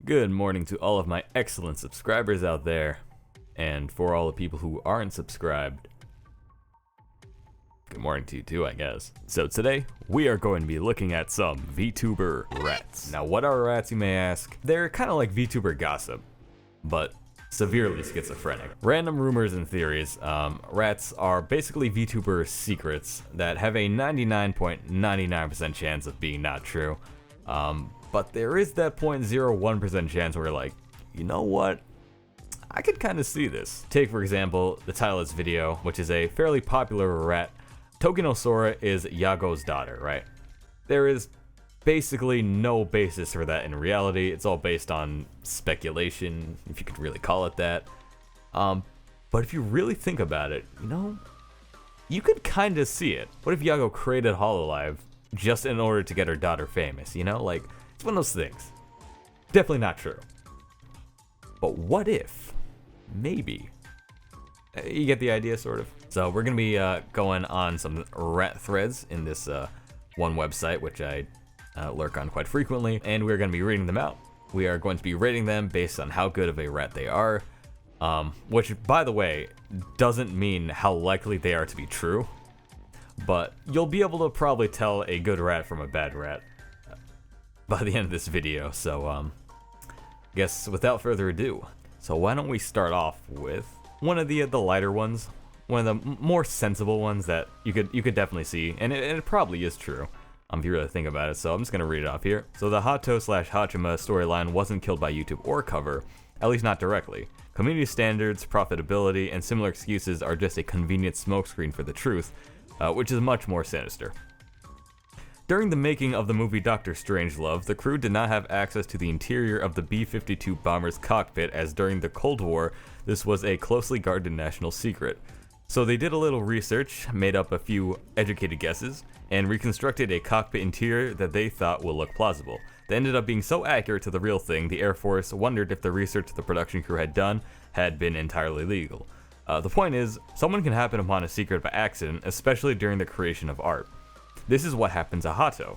Good morning to all of my excellent subscribers out there, and for all the people who aren't subscribed, good morning to you too, I guess. So today, we are going to be looking at some VTuber rats. Now, what are rats, you may ask? They're kind of like VTuber gossip, but severely schizophrenic. Random rumors and theories. Rats are basically VTuber secrets that have a 99.99% chance of being not true. But there is that 0.01% chance where you're like, you know what? I could kind of see this. Take, for example, the title of this video, which is a fairly popular rat. Tokino Sora is Yagoo's daughter, right? There is basically no basis for that in reality. It's all based on speculation, if you could really call it that. But if you really think about it, you know, you could kind of see it. What if Yagoo created Hololive just in order to get her daughter famous, you know? Like, it's one of those things. Definitely not true. But what if? Maybe. You get the idea, sort of? So we're going to be going on some rat threads in this one website, which I lurk on quite frequently, and we're going to be reading them out. We are going to be rating them based on how good of a rat they are, which, by the way, doesn't mean how likely they are to be true, but you'll be able to probably tell a good rat from a bad rat by the end of this video. So I guess without further ado, so why don't we start off with one of the lighter ones, one of the more sensible ones that you could definitely see, and it probably is true if you really think about it. So I'm just gonna read it off here. So the Hato/Hachima storyline wasn't killed by YouTube or cover, at least not directly. Community standards, profitability, and similar excuses are just a convenient smokescreen for the truth, which is much more sinister. During the making of the movie Dr. Strangelove, the crew did not have access to the interior of the B-52 bomber's cockpit, as during the Cold War, this was a closely guarded national secret. So they did a little research, made up a few educated guesses, and reconstructed a cockpit interior that they thought would look plausible. They ended up being so accurate to the real thing, the Air Force wondered if the research the production crew had done had been entirely legal. The point is, someone can happen upon a secret by accident, especially during the creation of art. This is what happened to Hato.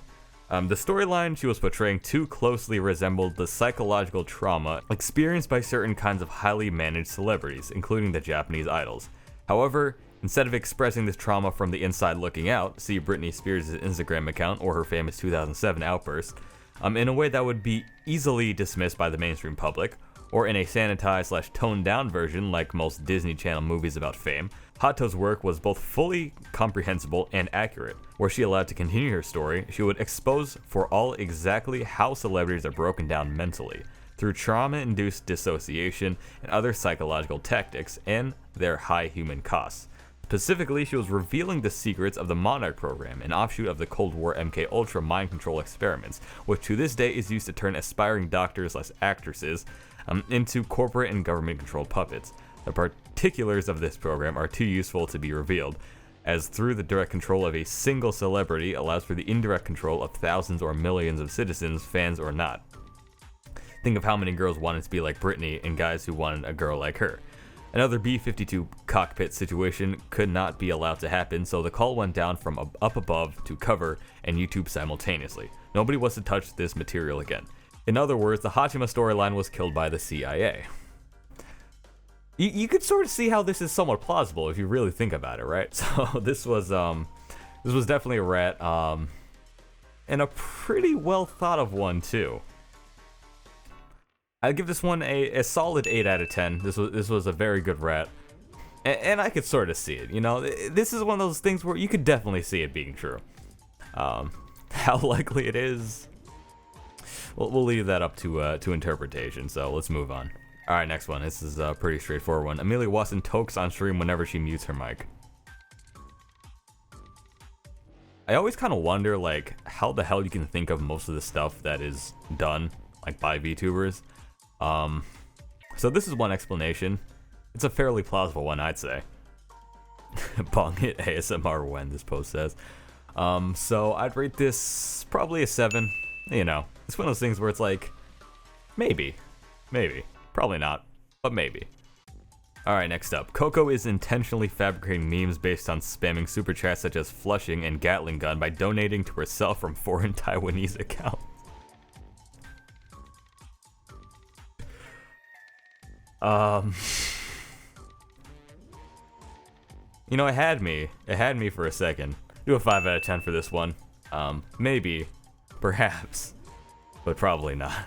The storyline she was portraying too closely resembled the psychological trauma experienced by certain kinds of highly managed celebrities, including the Japanese idols. However, instead of expressing this trauma from the inside looking out, see Britney Spears' Instagram account or her famous 2007 outburst, in a way that would be easily dismissed by the mainstream public, or in a sanitized/toned down version like most Disney Channel movies about fame, Hato's work was both fully comprehensible and accurate. Were she allowed to continue her story, she would expose for all exactly how celebrities are broken down mentally, through trauma-induced dissociation and other psychological tactics, and their high human costs. Specifically, she was revealing the secrets of the Monarch program, an offshoot of the Cold War MK Ultra mind control experiments, which to this day is used to turn aspiring doctors/actresses into corporate and government-controlled puppets. The particulars of this program are too useful to be revealed, as through the direct control of a single celebrity allows for the indirect control of thousands or millions of citizens, fans or not. Think of how many girls wanted to be like Britney and guys who wanted a girl like her. Another B-52 cockpit situation could not be allowed to happen, so the call went down from up above to cover and YouTube simultaneously. Nobody was to touch this material again. In other words, the Hachima storyline was killed by the CIA. You could sort of see how this is somewhat plausible if you really think about it, right? So this was definitely a rat, and a pretty well thought of one too. I'd give this one a solid 8 out of 10. This was a very good rat, and I could sort of see it. You know, this is one of those things where you could definitely see it being true. How likely it is, we'll leave that up to interpretation. So let's move on. All right, next one. This is a pretty straightforward one. Amelia Watson tokes on stream whenever she mutes her mic. I always kind of wonder, like, how the hell you can think of most of the stuff that is done, like, by VTubers. So this is one explanation. It's a fairly plausible one, I'd say. Bong hit ASMR when, this post says. So I'd rate this probably a 7. You know, it's one of those things where it's like, maybe. Probably not, but maybe. Alright, next up. Coco is intentionally fabricating memes based on spamming super chats such as Flushing and Gatling Gun by donating to herself from foreign Taiwanese accounts. Um, you know, it had me. It had me for a second. Do a 5 out of 10 for this one. Maybe, perhaps, but probably not.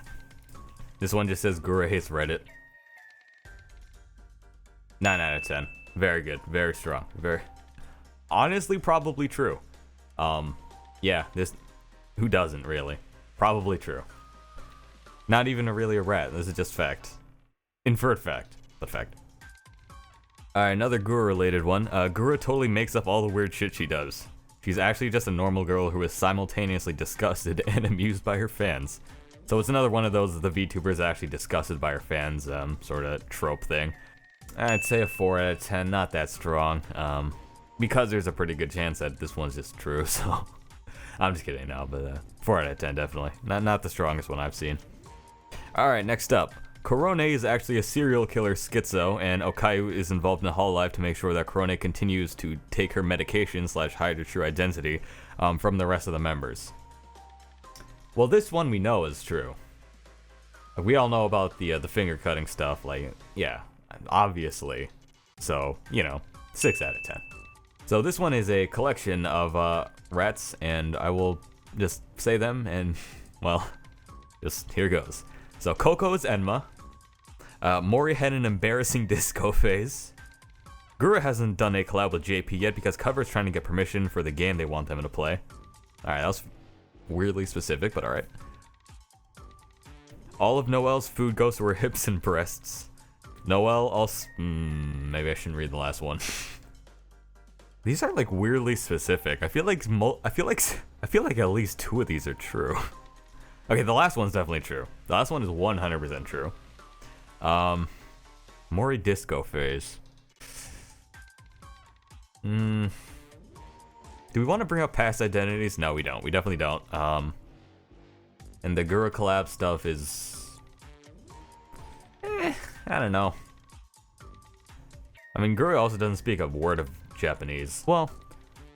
This one just says Gura hates Reddit. 9 out of 10. Very good. Very strong. Very. Honestly, probably true. Yeah, this. Who doesn't really? Probably true. Not even really a rat. This is just fact. Inferred fact, but fact. Alright, another Gura related one. Gura totally makes up all the weird shit she does. She's actually just a normal girl who is simultaneously disgusted and amused by her fans. So it's another one of those the VTuber is actually disgusted by her fans, sort of trope thing. I'd say a 4 out of 10, not that strong. Because there's a pretty good chance that this one's just true, so... I'm just kidding now, but 4 out of 10 definitely. Not the strongest one I've seen. Alright, next up. Korone is actually a serial killer schizo, and Okayu is involved in Hololive to make sure that Korone continues to take her medication / hide her true identity from the rest of the members. Well, this one we know is true. We all know about the finger cutting stuff, like, yeah, obviously. So, you know, 6 out of 10. So this one is a collection of rats, and I will just say them, and, well, just here goes. So Coco is Enma. Mori had an embarrassing disco phase. Gura hasn't done a collab with JP yet because Cover is trying to get permission for the game they want them to play. Alright, that was weirdly specific, but alright. All of Noelle's food goes to her hips and breasts. Noelle also... maybe I shouldn't read the last one. These are like weirdly specific. I feel like at least 2 of these are true. Okay, the last one's definitely true. The last one is 100% true. Mori disco phase. Do we want to bring up past identities? No, we don't. We definitely don't. And the Gura collab stuff is... I don't know. I mean, Gura also doesn't speak a word of Japanese. Well,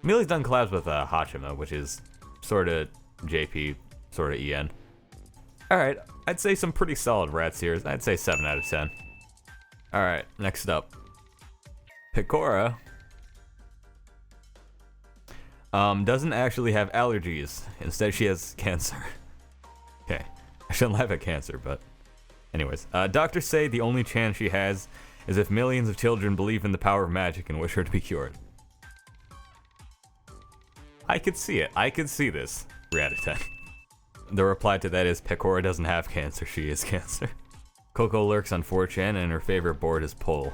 Mili's done collabs with Hachima, which is sort of JP, sort of EN. Alright, I'd say some pretty solid rats here. I'd say 7 out of 10. Alright, next up. Pecora doesn't actually have allergies. Instead, she has cancer. Okay, I shouldn't laugh at cancer, but... Anyways, doctors say the only chance she has is if millions of children believe in the power of magic and wish her to be cured. I could see it. I could see this. 3 out of 10. The reply to that is, Pecora doesn't have cancer, she is cancer. Coco lurks on 4chan and her favorite board is Pole.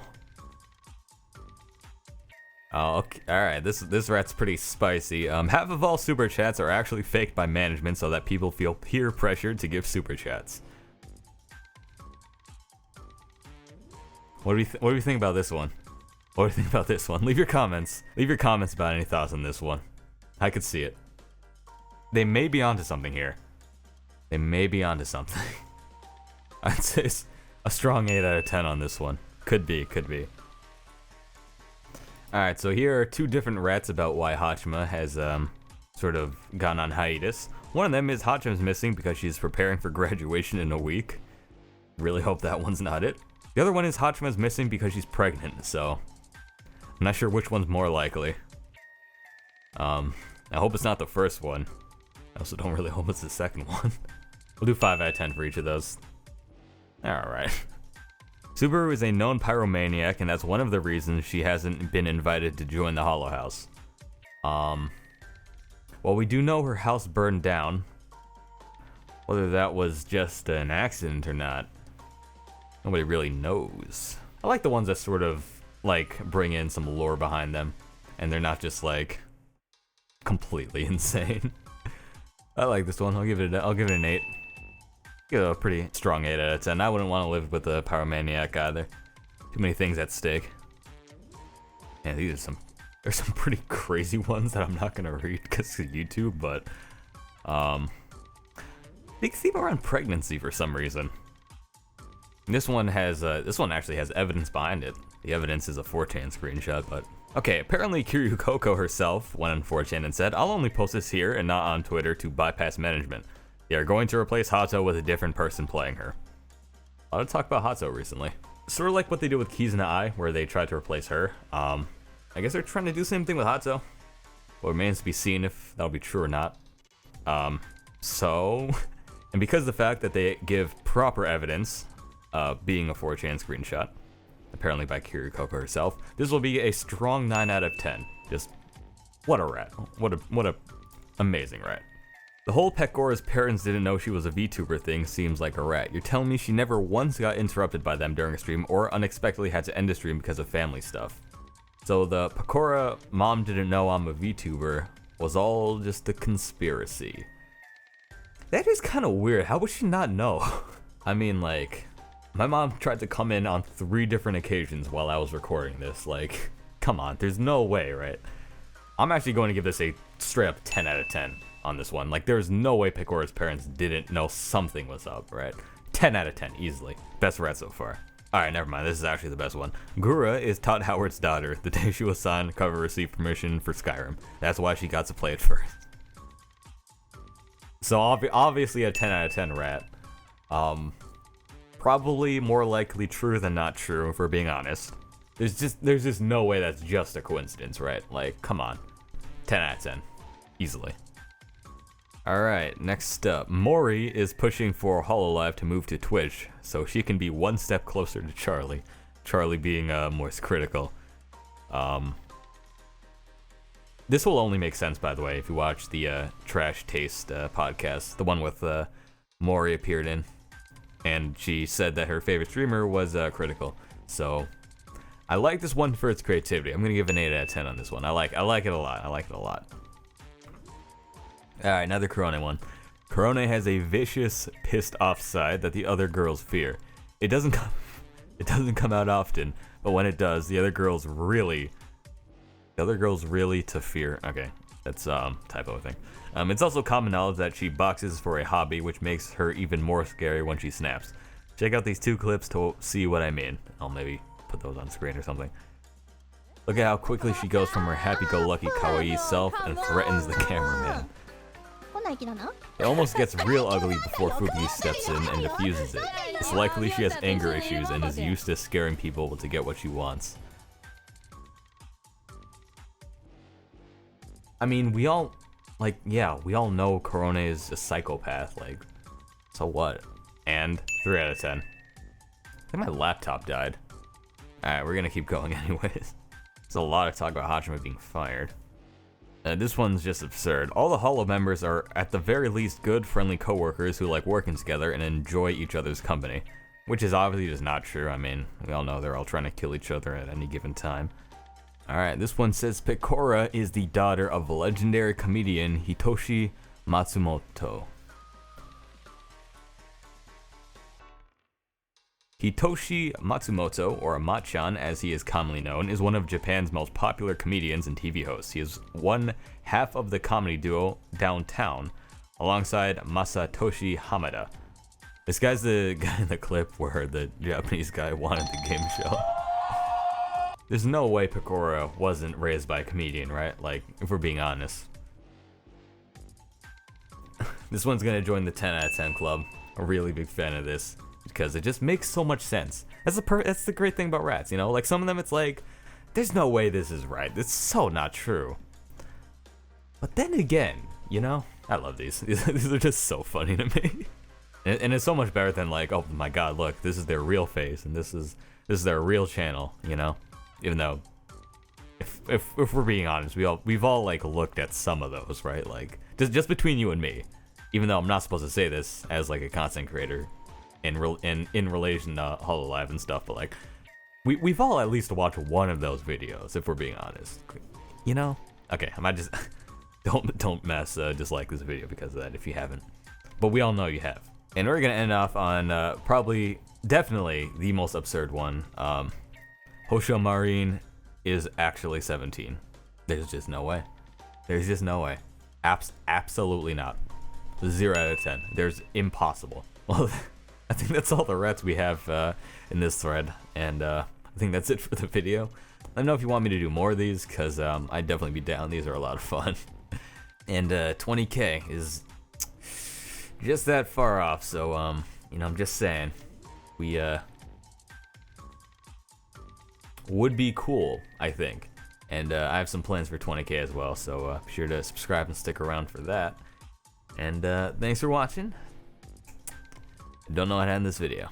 Oh, okay. Alright, this rat's pretty spicy. Half of all super chats are actually faked by management so that people feel peer pressured to give super chats. What do you think about this one? What do you think about this one? Leave your comments. Leave your comments about any thoughts on this one. I could see it. They may be onto something here. They may be onto something. I'd say it's a strong 8 out of 10 on this one. Could be, could be. Alright, so here are 2 different rats about why Hachima has sort of gone on hiatus. One of them is Hachima's missing because she's preparing for graduation in a week. Really hope that one's not it. The other one is Hachima's missing because she's pregnant, so... I'm not sure which one's more likely. I hope it's not the first one. I also don't really hope it's the second one. We'll do 5 out of 10 for each of those. Alright. Subaru is a known pyromaniac, and that's one of the reasons she hasn't been invited to join the Hollow House. Well, we do know her house burned down. Whether that was just an accident or not, nobody really knows. I like the ones that sort of, like, bring in some lore behind them, and they're not just, like, completely insane. I like this one. I'll give it an 8. Give it a pretty strong 8 out of 10. I wouldn't want to live with a pyromaniac either. Too many things at stake. Yeah, there's some pretty crazy ones that I'm not gonna read because of YouTube, but they seem around pregnancy for some reason. This one actually has evidence behind it. The evidence is a 4chan screenshot, but... Okay, apparently Kiryu Coco herself went on 4chan and said, I'll only post this here and not on Twitter to bypass management. They are going to replace Hato with a different person playing her. A lot of talk about Hato recently. sort of like what they did with Kizuna Ai, where they tried to replace her. I guess they're trying to do the same thing with Hato. Well, it remains to be seen if that'll be true or not. So, and because of the fact that they give proper evidence, being a 4chan screenshot, apparently by Kirikoko herself, this will be a strong 9 out of 10. Just, what a rat. What a amazing rat. The whole Pecora's parents didn't know she was a VTuber thing seems like a rat. You're telling me she never once got interrupted by them during a stream or unexpectedly had to end a stream because of family stuff. So the Pecora mom didn't know I'm a VTuber was all just a conspiracy. That is kind of weird. How would she not know? I mean, like, my mom tried to come in on 3 different occasions while I was recording this. Like, come on, there's no way, right? I'm actually going to give this a straight up 10 out of 10 on this one. Like, there's no way Pecora's parents didn't know something was up, right? 10 out of 10, easily. Best rat so far. Alright, never mind, this is actually the best one. Gura is Todd Howard's daughter. The day she was signed, Cover received permission for Skyrim. That's why she got to play it first. So obviously a 10 out of 10 rat. Probably more likely true than not true, if we're being honest. There's just no way that's just a coincidence, right? Like, come on. 10 out of 10. Easily. Alright, next up. Mori is pushing for Hololive to move to Twitch, so she can be one step closer to Charlie. Charlie being most critical. This will only make sense, by the way, if you watch the Trash Taste podcast, the one with Mori appeared in. And she said that her favorite streamer was critical. So, I like this one for its creativity. I'm gonna give an 8 out of 10 on this one. I like it a lot. I like it a lot. Alright, another Korone one. Korone has a vicious, pissed off side that the other girls fear. It doesn't come out often, but when it does, the other girls really to fear. Okay, that's typo thing. It's also common knowledge that she boxes for a hobby, which makes her even more scary when she snaps. Check out these 2 clips to see what I mean. I'll maybe put those on screen or something. Look at how quickly she goes from her happy-go-lucky kawaii self and threatens the cameraman. It almost gets real ugly before Fuki steps in and diffuses it. It's likely she has anger issues and is used to scaring people to get what she wants. I mean, we all know Korone is a psychopath, like, so what? And 3 out of 10. I think my laptop died. Alright, we're gonna keep going anyways. There's a lot of talk about Hachima being fired. This one's just absurd. All the Holo members are, at the very least, good, friendly coworkers who like working together and enjoy each other's company. Which is obviously just not true. I mean, we all know they're all trying to kill each other at any given time. Alright, this one says Pecora is the daughter of legendary comedian Hitoshi Matsumoto. Hitoshi Matsumoto, or Machan as he is commonly known, is one of Japan's most popular comedians and TV hosts. He is one half of the comedy duo Downtown, alongside Masatoshi Hamada. This guy's the guy in the clip where the Japanese guy wanted the game show. There's no way Pecora wasn't raised by a comedian, right? Like, if we're being honest. This one's gonna join the 10 out of 10 club. A really big fan of this. Because it just makes so much sense. That's the great thing about rats, you know? Like, some of them it's like, there's no way this is right. It's so not true. But then again, you know? I love these. These are just so funny to me. And it's so much better than like, oh my god, look, this is their real face, and this is their real channel, you know? Even though, if we're being honest, we've all like looked at some of those, right? Like, just between you and me. Even though I'm not supposed to say this as like a content creator. In relation to Hololive and stuff, but like, we've all at least watched one of those videos, if we're being honest. You know? Okay, I might just don't mess dislike this video because of that if you haven't. But we all know you have. And we're gonna end off on definitely the most absurd one. Hosho Marin is actually 17. There's just no way. There's just no way. Absolutely not. 0 out of 10. There's impossible. Well, I think that's all the rats we have in this thread, and I think that's it for the video. Let me know if you want me to do more of these, because I'd definitely be down. These are a lot of fun. And 20k is just that far off, so, you know, I'm just saying, we would be cool, I think. And I have some plans for 20K as well, so be sure to subscribe and stick around for that. And thanks for watching. Don't know how to end this video.